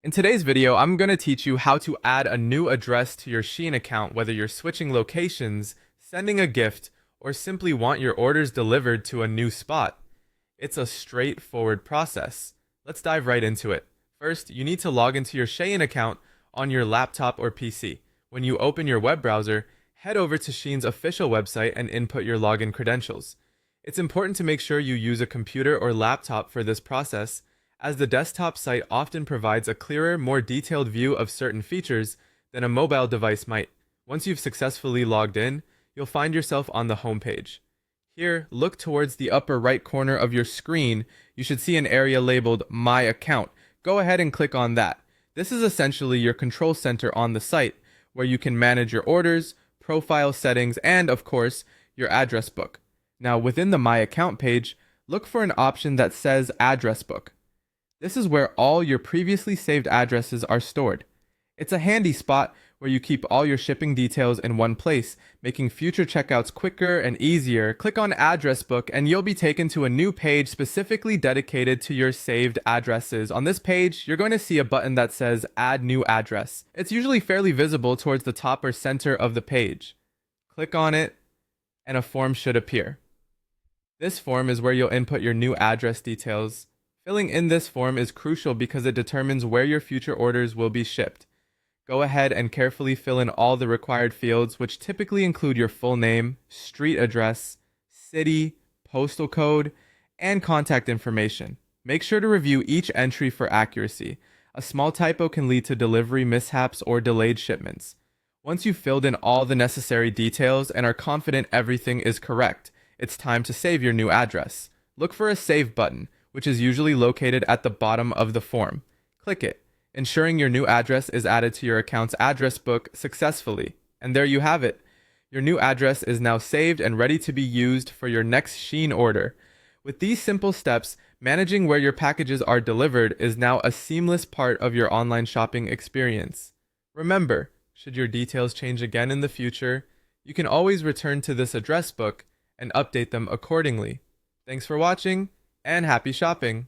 In today's video, I'm going to teach you how to add a new address to your Shein account, whether you're switching locations, sending a gift, or simply want your orders delivered to a new spot. It's a straightforward process. Let's dive right into it. First, you need to log into your Shein account on your laptop or PC. When you open your web browser, head over to Shein's official website and input your login credentials. It's important to make sure you use a computer or laptop for this process, as the desktop site often provides a clearer, more detailed view of certain features than a mobile device might. Once you've successfully logged in, you'll find yourself on the home page. Here, look towards the upper right corner of your screen. You should see an area labeled My Account. Go ahead and click on that. This is essentially your control center on the site, where you can manage your orders, profile settings, and, of course, your address book. Now, within the My Account page, look for an option that says Address Book. This is where all your previously saved addresses are stored. It's a handy spot where you keep all your shipping details in one place, making future checkouts quicker and easier. Click on Address Book and you'll be taken to a new page specifically dedicated to your saved addresses. On this page, you're going to see a button that says Add New Address. It's usually fairly visible towards the top or center of the page. Click on it and a form should appear. This form is where you'll input your new address details. Filling in this form is crucial because it determines where your future orders will be shipped. Go ahead and carefully fill in all the required fields, which typically include your full name, street address, city, postal code, and contact information. Make sure to review each entry for accuracy. A small typo can lead to delivery mishaps or delayed shipments. Once you've filled in all the necessary details and are confident everything is correct, it's time to save your new address. Look for a Save button, which is usually located at the bottom of the form. Click it, ensuring your new address is added to your account's address book successfully. And there you have it. Your new address is now saved and ready to be used for your next Shein order. With these simple steps, managing where your packages are delivered is now a seamless part of your online shopping experience. Remember, should your details change again in the future, you can always return to this address book and update them accordingly. Thanks for watching, and happy shopping!